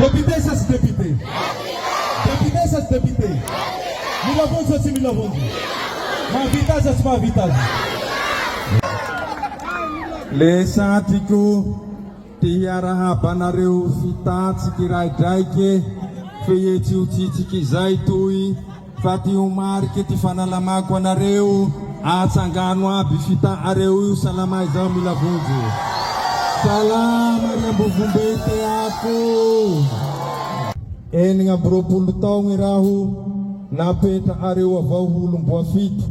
Député, ça c'est député. Député, ça c'est député. Milavonzi, ça c'est Milavonzi. Mavitage, ça c'est Mavitage. Le santiko tiaraha banareo fitatsika raidraiky fehetsiotsitsika izay toy fa ty homariky ty fanalamako anareo atsangano aby fitaareo io salama izao Milavonzi. Salama riambovombe teako. Enigna amby taogny raho napetra areo avao olom-boafito.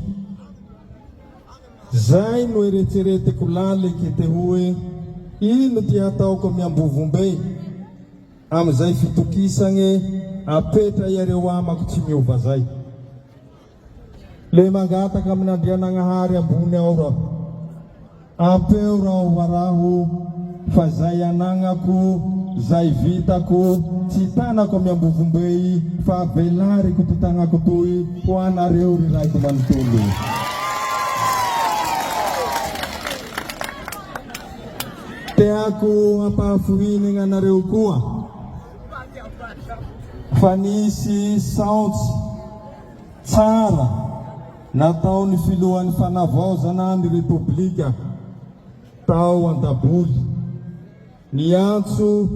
Zay no eretseretiko laliky te hoe ino ty ataoko miambovombe amizay fitokisagny apetra iareo amako tsy miova zay. Le mangataka amin'Andrianagnahary ambony ao raho. Ampeo raho varaho fa zay anagnako, zay vitako, tsy tanako miambovombe fa velariko ty tagnako toy ho anareo ry raiky manontolo. Teako ampahafohinigna anareo koa fa nisy saotsy tsara nataony filohan'ny fanavaozana ny Repoblika tao Antaboly. Niantso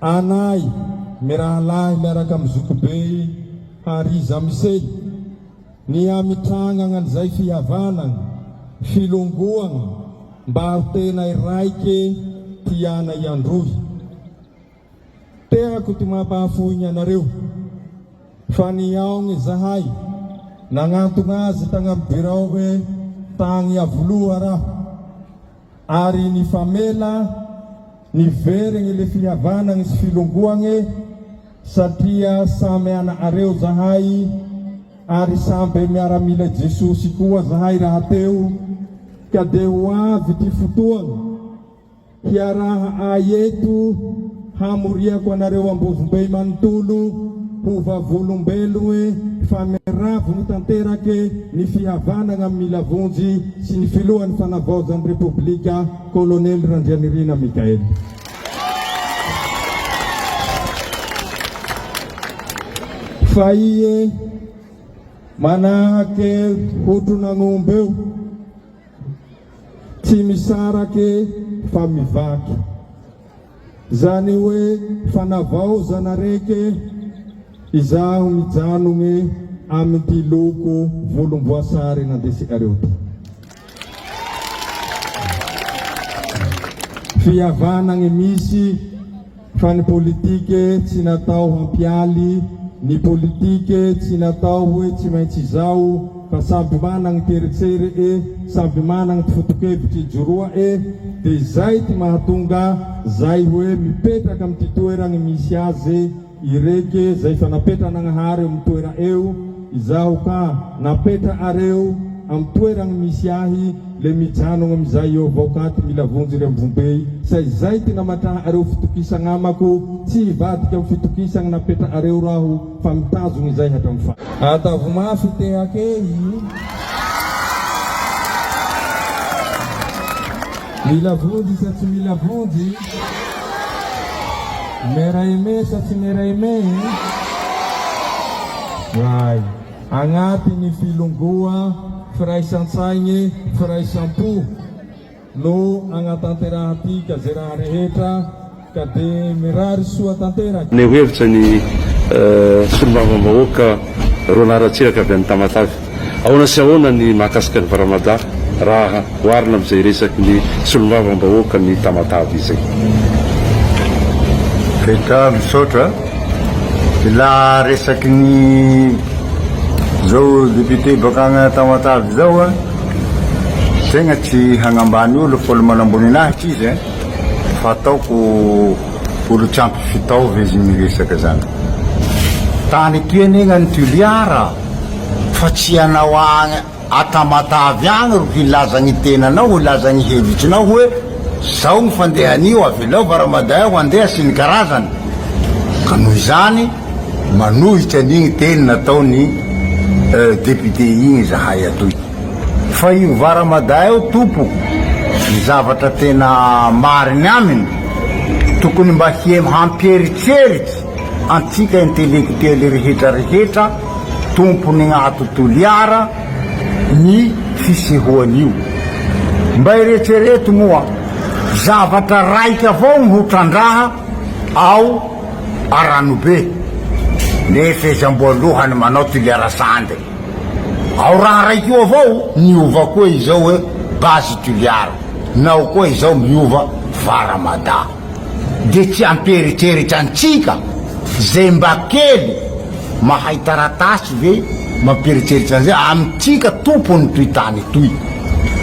anay mirahalahy miaraka amin'ny Zokobe Hariza Misely niamitragnana an'izay fihavanana filongoana mba ho tena iraiky tiana iandroy. Teako ty mampahafohigny anareo fa niaogny zahay nagnantogna azy tagna birao hoe tagny avoloha raho ary nifamela niverigny le fihavanagny sy filongoagny satria samy ana areo zahay ary samby miaramila Jesosy koa zahay raha teo ka de ho avy ty fotoagny hiaraha aeto hamoriako anareo ambovombe manontolo ho vavolombelogny fa miravo mitanteraky ny fihavanagna amin'ny Milavonzi sy ny filohan'ny fanavaozan'ny Repoblika Colonel Randrianirina Mikaely. Fa ie manahaky hotron'agn'omby eo tsy misaraky fa mivaky. Zany hoe fanavaozana raiky izaho mijanogny amin'ty loko volomboasary nandesikareo ty. Fihavanagny misy fa ny politike tsy natao hampialy, ny politike tsy natao hoe tsy maintsy izao fa samby managny teritsery samby managny ty fotokevitry ijoroa de zay ty mahatonga zay hoe mipetraka amin'ty toeragny misy azy ireke zay fa napetra Nagnahary amin'ny toera eo izaho ka napetra areo amin'ny toeragny misy ahy le mijanogny amizay eo avao ka ty Milavonzi ry ambovombe say zay ty namatraha areo fitokisagna amako tsy hivadiky amin'ny fitokisagny napetra areo raho fa mitazogny zay hatramy fa atavo mafy teake Milavonzi sa tsy Milavonzi, meraime sa tsy meraime. Ray agnatin'ny filongoa firaisan-tsaigny firaisan-po no agnatanterahatika zay raha rehetra ka de mirary soa tanteraky. Ny hevitra ny solombavambahoaka Ronaratsiraka avy amin'ny Tamatavy. Ahoana sy ahoana ny mahakasika ny Varamada raha hoarina amizay resaky ny solombavambahoaka ny Tamatavy izay. Rehetra misaotra la resaky ny zao député bakagna Tamatavy zao tegna tsy hagnambany olo fa olo manambony nahitry izy fa ataoko olo tsy ampy fitaova izy miresaka zany. Tany toenegna ny Tuliara fa tsy anao agny a-Tamatavy agny ro hilaza gny tenanao, hilaza gny hevitrinao hoe zao gny fandehanio avelao Varamada ho andeha sy ny karazany. Ka noho izany manohitsy an'igny teny nataony député igny zahay atoy. Fa io Varamada io tompo ny zavatra tena mariny aminy tokony mba hampieritreritsy antsika intelektuely rehetrarehetra tompony agnahy tontolo iara ny fisehoan'io. Mba eretrereto moa zavatra raiky avao ny hotrandraha ao Aranobe nefa izy amboalohany manao tiliara sande ao raha raiky io avao miova koa izao hoe base tiliara nao koa izao miova Varamada de tsy ampieritreritra antsika zay mba kely mahay taratasy ve mampieritreritra an'izay amitsika tompony toy tany toy.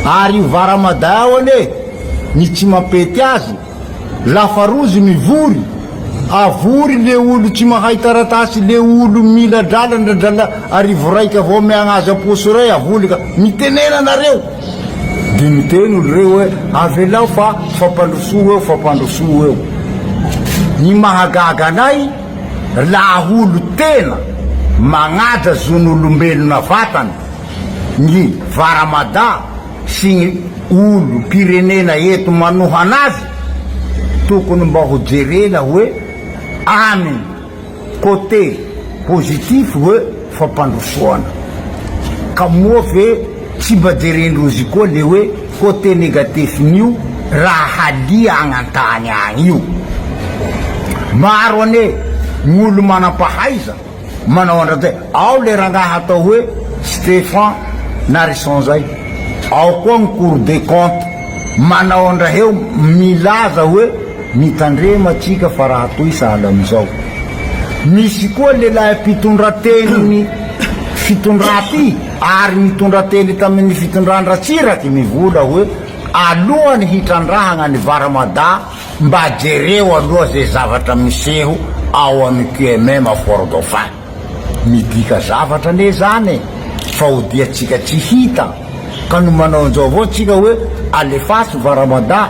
Ary io Varamada ao ane ny tsy mampety azy lafa rozy mivory avory le olo tsy mahay taratasy, le olo mila drala arivo raiky avao meagnazy aposo ray avolika mitenena nareo de miteny olo reo hoe avelao fa fampandrosoa eo. Ny mahagaga anay laha olo tena magnaja zon'olombelona vatany ny Varamada sy ny olo pirenena eto manoha anazy tokony mba ho jerena hoe aminy côté positif hoe fampandrosoana ka moa fe tsy mba jerendrozy koa le hoe côté négatif nio raha halia agnantany agny io. Maro ane gn'olo manam-pahaiza manao andrazay ao le rangaha atao hoe Stéphane Narisson zay, ao koa ny Cour des comptes manao andraheo milaza hoe mitandrema atsika fa raha toy sahala amizao. Misy koa lehilahy mpitondrateny ny fitondraty ary mitondrateny tamin'ny fitondrandratsiraky mivola hoe alohany hitrandrahana ny Varamada mba jereo aloha zay zavatra miseho ao amin'ny QMM à Fort-Dauphin. Midika zavatra ne zany fa odiatsika tsy hita ka no manao an'izao avao tsika hoe alefasy Varamada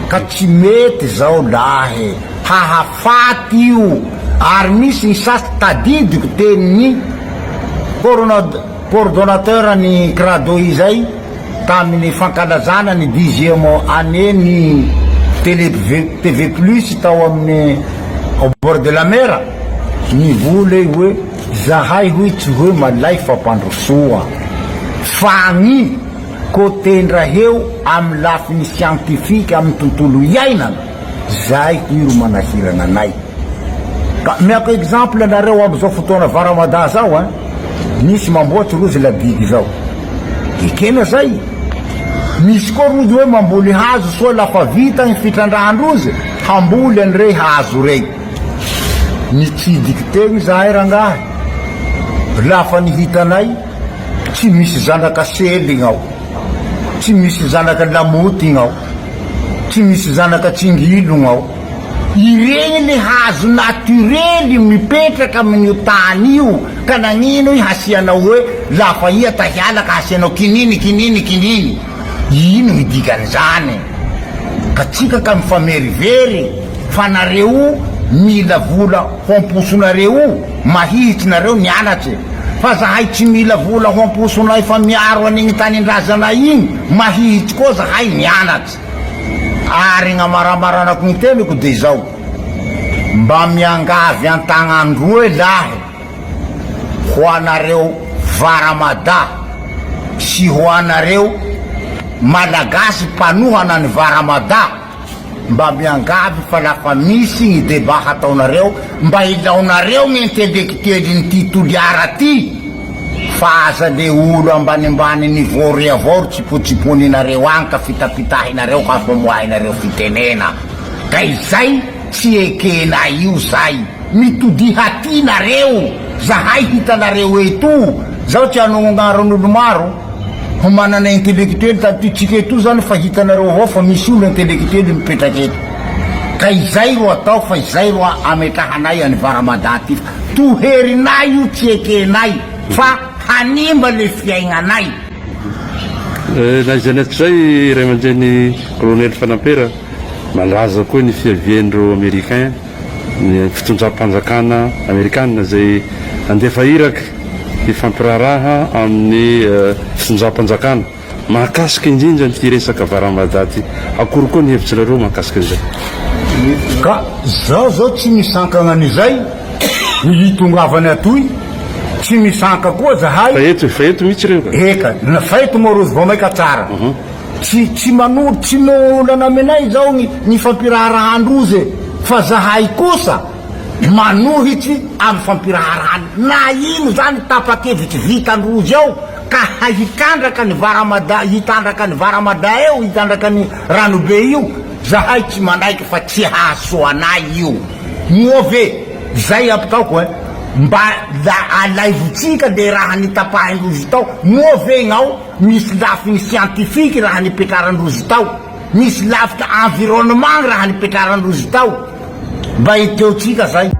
ka tsy mety zao lahy hahafaty io. Ary misy ny sasy tadidiko tenin'ny coordonnateur ny Crado izay tamin'ny fankalazana ny 10e année ny TV Plus tao amin'ny au bord de la mer ny vola hoe zahay hoe tsy hoe malay fampandrosoa fa ny côté-ndraheo amin'ny lafiny scientifique amin'ny tontolo iainana zay iro manahirana anay. Ka miako exemple anareo am'izao fotoana Varamada zao misy mamboatsy rozy labigy zao ekena zay, misy koa rozy hoe mamboly hazo soa lafa vita ny fitrandrahandrozy hamboly an'irey hazo rey. Nitsidiky tegny zahay rangahy lafa nihitanay tsy misy zanaka sely gnao, tsy misy zanaka lamoty gnao, tsy misy zanaka tsingilo gnao. Iregny le hazo naturely mipetraka amin'io tany io ka nagnino i hasianao hoe lafa ia tahiala ka hasianao kininy ino hidikan'izany ka tsika ka mifamerivery fa nareo mila vola ho amposonareo mahihitsy nareo nianatry fa zahay tsy mila vola ho amposonay fa miaro an'igny tanindrazanay igny mahihitsy koa zahay nianatry. Ary gn'amaramaranaky ny teniko de zao mba miangavy antagnandroe lahy ho anareo Varamada sy ho anareo malagasy mpanohana ny Varamada mba miangavy fa lafa misy ny débat hataonareo mba ilaonareo ny intellectuely ny ty toliara ty fa aza le olo ambanimbany niveau re avao tsipotsiponinareo agny ka fitapitahinareo ka famoahinareo fitenena ka izay tsy ekena io zay mitodiha ty nareo zahay hitanareo eto zao tsy anognaron'olo maro ho manana intellectuely tatytsika eto zany fa hitanareo avao fa misy olo intellectuely mipetraky eto ka izay ro atao fa izay ro ametrahanay any Varamada ty toherinay io tsy ekenay fa hanimba le fiaignanay. Naizany ato zay ray aman-dreny colonel Fanampera malaza koa ny fiaviandreo américain ny fitondram-panjakana amerikanina zay andefa iraky hifampiraraha amin'ny fitondram-panjakana mahakasika indrindra nyity resaka varamada ty, akory koa ny hevitsinareo mahakasika an'izay? Ka zaho zao tsy misankana an'izay ny hitongavany atoy, tsy misanka koa zahay. Fa eto mihitsy reo ka. Eka, na faito moa rozy vao maika tsara. Tsy manoro, tsy molana aminay zao ny fampiraharahandrozy, fa zahay kosa manohitsy amin'ny fampiraharahany. Na ino zany tapa-kevitsy vitandrozy ao ka hitandraka ny varamada, hitandraka ny varamada eo, hitandraka ny ranobe io, zahay tsy manaiky fa tsy hahasoanay io. Moa ve zay ampitaoko mba alaivotsika le raha nitapahandrozy tao. Moa ve gnao misy lafiny scientifique raha nipekarandrozy tao, misy lafika environnement raha nipekarandrozy tao, mba hiteotsika zay.